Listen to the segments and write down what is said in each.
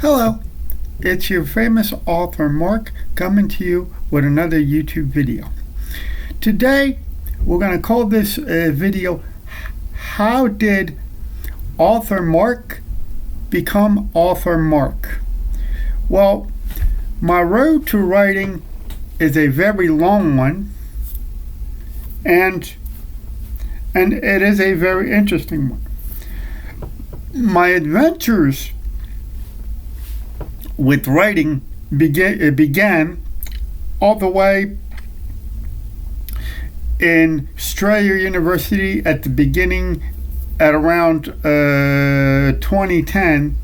Hello, it's your famous author Mark coming to you with another YouTube video. Today we're going to call this video, How Did Author Mark Become Author Mark? Well, my road to writing is a very long one, and it is a very interesting one. My adventures with writing began all the way in Strayer University at the beginning at around 2010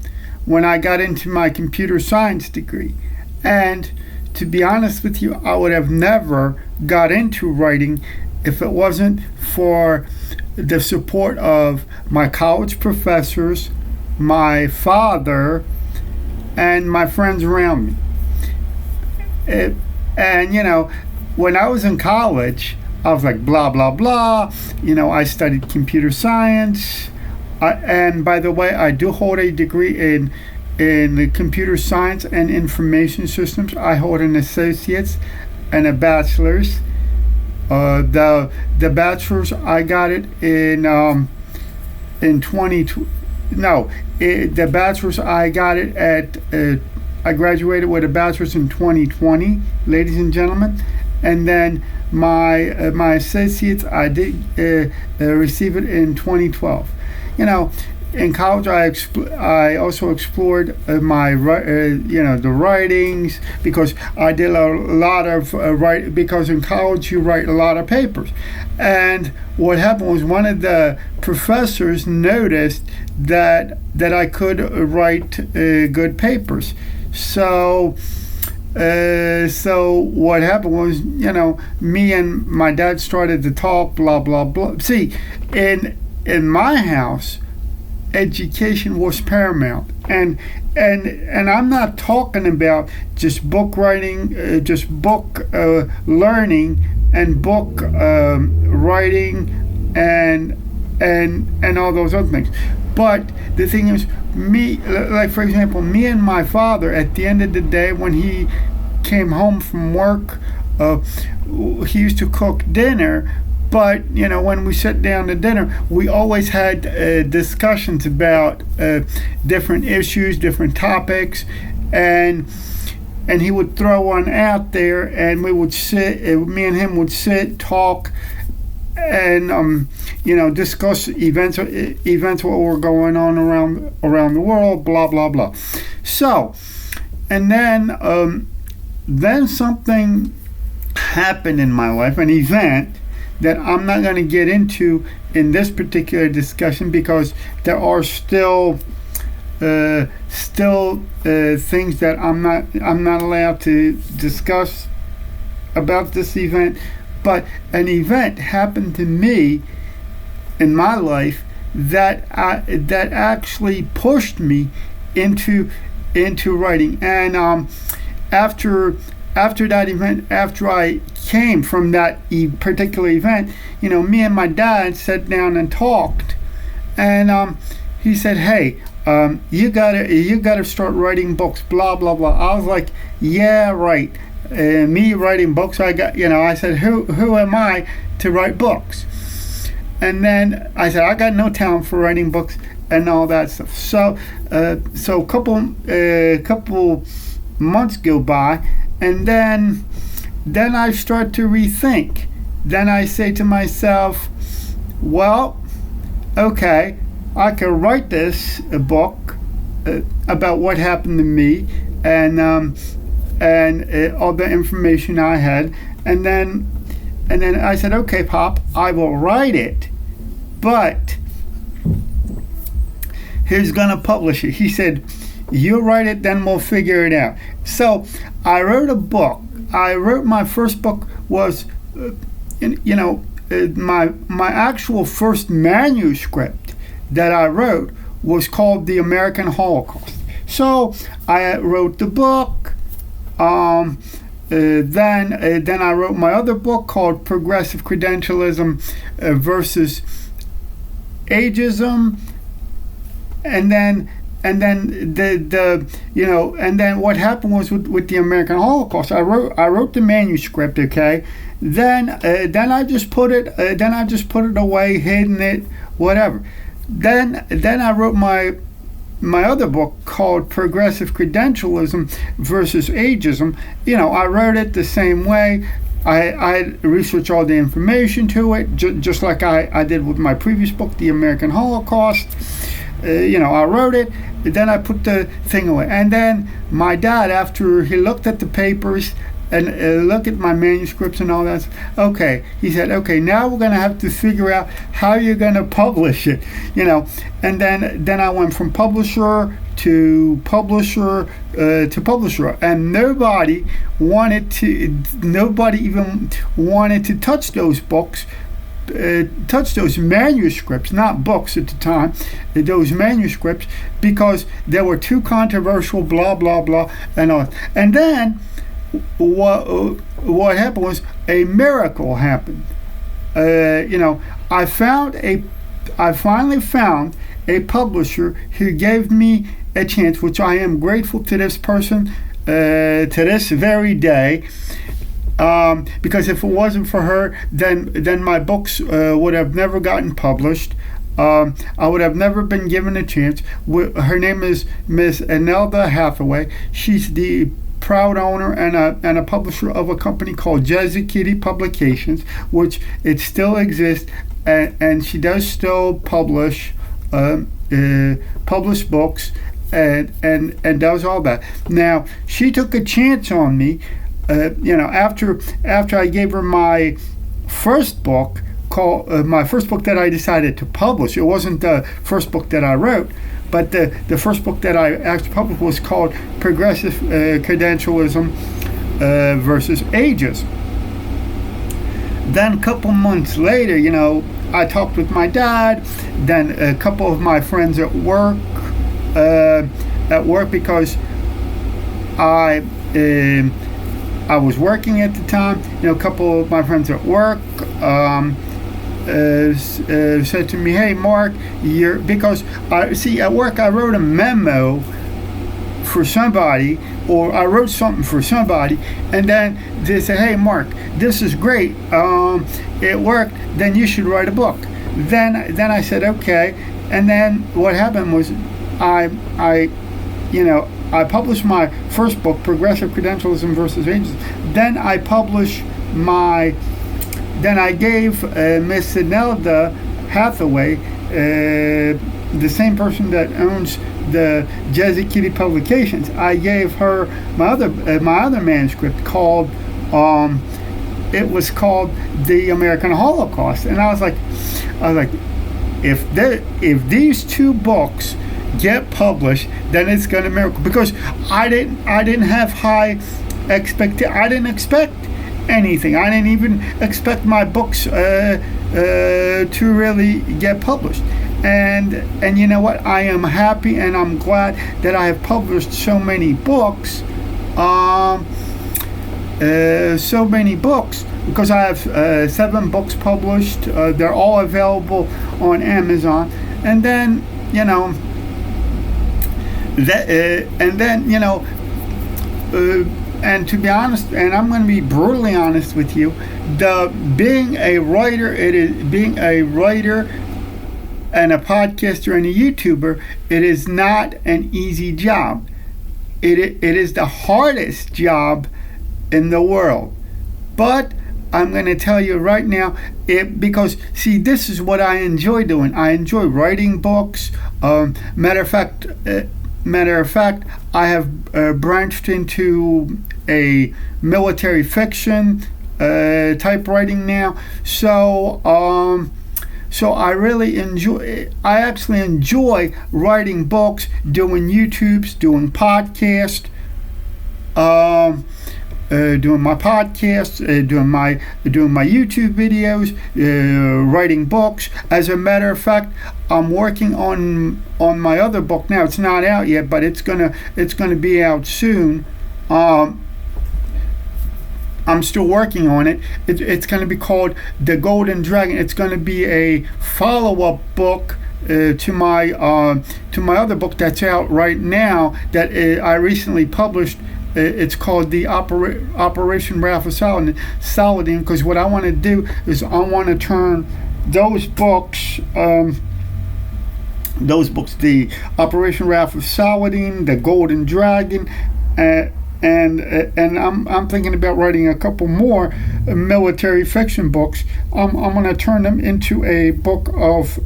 when I got into my computer science degree. And to be honest with you, I would have never got into writing if it wasn't for the support of my college professors, my father, and my friends around me. And when I was in college, I was like blah blah blah. I studied computer science, and by the way, I do hold a degree in computer science and information systems. I hold an associate's and a bachelor's. The bachelor's, I got it in 2020. No, the bachelor's, I got it at, I graduated with a bachelor's in 2020, ladies and gentlemen. And then my associates, I did receive it in 2012. In college, I also explored the writings, because I did a lot of write. Because in college you write a lot of papers, and what happened was one of the professors noticed that I could write good papers. So what happened was, me and my dad started to talk, blah blah blah. See, in my house, education was paramount, and I'm not talking about just book writing, just book learning and book writing and all those other things. But the thing is, for example, me and my father, at the end of the day, when he came home from work, he used to cook dinner. But when we sat down to dinner, we always had discussions about different issues, different topics, and he would throw one out there, and we would sit. Me and him would sit, talk, and discuss events what were going on around the world, blah blah blah. So, and then something happened in my life, an event that I'm not going to get into in this particular discussion, because there are still things that I'm not allowed to discuss about this event. But an event happened to me in my life that actually pushed me into writing. And after that event, after I came from that particular event, me and my dad sat down and talked, and he said, "Hey, you gotta start writing books." Blah blah blah. I was like, "Yeah, right. Me writing books? I said, who am I to write books?" And then I said, "I got no talent for writing books," and all that stuff. So a couple months go by. And then I start to rethink. Then I say to myself, well, okay, I can write this book about what happened to me, and all the information I had. And then I said, okay, Pop, I will write it, but who's gonna publish it? He said, you write it, then we'll figure it out. So I wrote a book. My first book was, my actual first manuscript that I wrote was called The American Holocaust. So I wrote the book. Then I wrote my other book called Progressive Credentialism versus Ageism. And then and then and then what happened was with the American Holocaust. I wrote the manuscript, okay. Then I just put it away, hidden it, whatever. Then I wrote my other book called Progressive Credentialism versus Ageism. I wrote it the same way. I researched all the information to it, just like I did with my previous book, The American Holocaust. I wrote it, then I put the thing away. And then my dad, after he looked at the papers and looked at my manuscripts and all that, he said, okay, now we're going to have to figure out how you're going to publish it, And then I went from publisher to publisher, and nobody even wanted to touch those books, touch those manuscripts, not books at the time, those manuscripts, because they were too controversial, blah blah blah, and all. And then what happened was a miracle happened. I finally found a publisher who gave me a chance, which I am grateful to this person to this very day. Because if it wasn't for her, then my books would have never gotten published. I would have never been given a chance. Her name is Miss Imelda Hathaway. She's the proud owner and a publisher of a company called Jersey Kitty Publications, which it still exists, and she does still publish books and does all that. Now, she took a chance on me. After I gave her my first book, my first book that I decided to publish. It wasn't the first book that I wrote, but the first book that I actually published was called Progressive Credentialism versus Ageism. Then a couple months later, I talked with my dad, then a couple of my friends at work because I was working at the time. A couple of my friends at work said to me, "Hey, Mark, because at work I wrote a memo for somebody, or I wrote something for somebody, and then they said, 'Hey, Mark, this is great. It worked. Then you should write a book.'" Then I said, "Okay." And then what happened was I published my first book, Progressive Credentialism versus Ageism. Then I gave Miss Imelda Hathaway, the same person that owns the Jersey Kitty Publications, I gave her my other manuscript called it was called The American Holocaust. And I was like, if these two books get published, then it's going to miracle, because I didn't have high expectations. I didn't expect anything. I didn't even expect my books to really get published. And you know what? I am happy and I'm glad that I have published so many books. Because I have 7 books published. They're all available on Amazon. And then and to be honest, and I'm going to be brutally honest with you, being a writer and a podcaster and a YouTuber, it is not an easy job. It is the hardest job in the world. But I'm going to tell you right now, because this is what I enjoy doing. I enjoy writing books. Matter of fact, I have branched into a military fiction type writing now. So I really enjoy. I actually enjoy writing books, doing YouTubes, doing podcasts, doing my podcasts, doing my YouTube videos, writing books. As a matter of fact, I'm working on my other book now. It's not out yet, but it's gonna be out soon. I'm still working on it. It's going to be called The Golden Dragon. It's going to be a follow-up book to my other book that's out right now that I recently published. It's called the Operation Ralph Saladin, because what I want to do is I want to turn those books, the Operation Ralph Saladin, the Golden Dragon, and I'm thinking about writing a couple more military fiction books. I'm going to turn them into a book of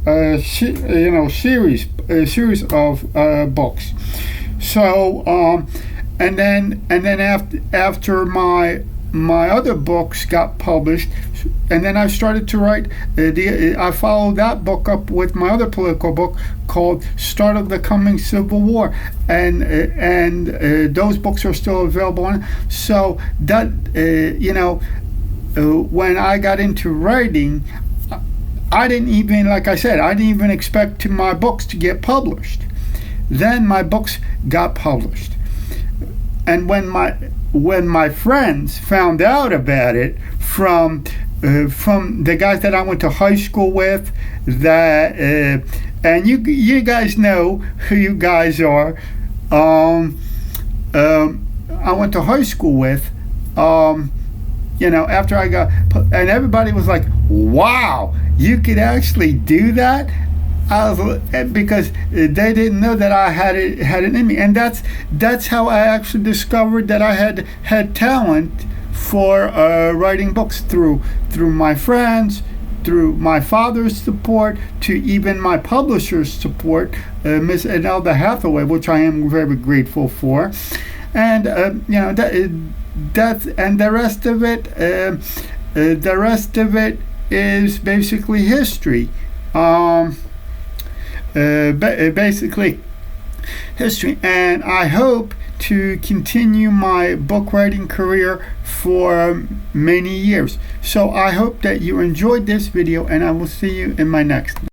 series of books. So and then after my other books got published, and then I started to write. I followed that book up with my other political book called "Start of the Coming Civil War," and those books are still available. So that when I got into writing, I didn't even, like I said, I didn't even expect my books to get published. Then my books got published, and when my friends found out about it from the guys that I went to high school with, and you guys know who you guys are. I went to high school with. After I got, and everybody was like, "Wow, you could actually do that." Because they didn't know that I had it in me, and that's how I actually discovered that I had talent for writing books, through my friends, through my father's support, to even my publisher's support, Miss Imelda Hathaway, which I am very grateful for, and that's and the rest of it is basically history. Basically history, and I hope to continue my book writing career for many years. So I hope that you enjoyed this video, and I will see you in my next one.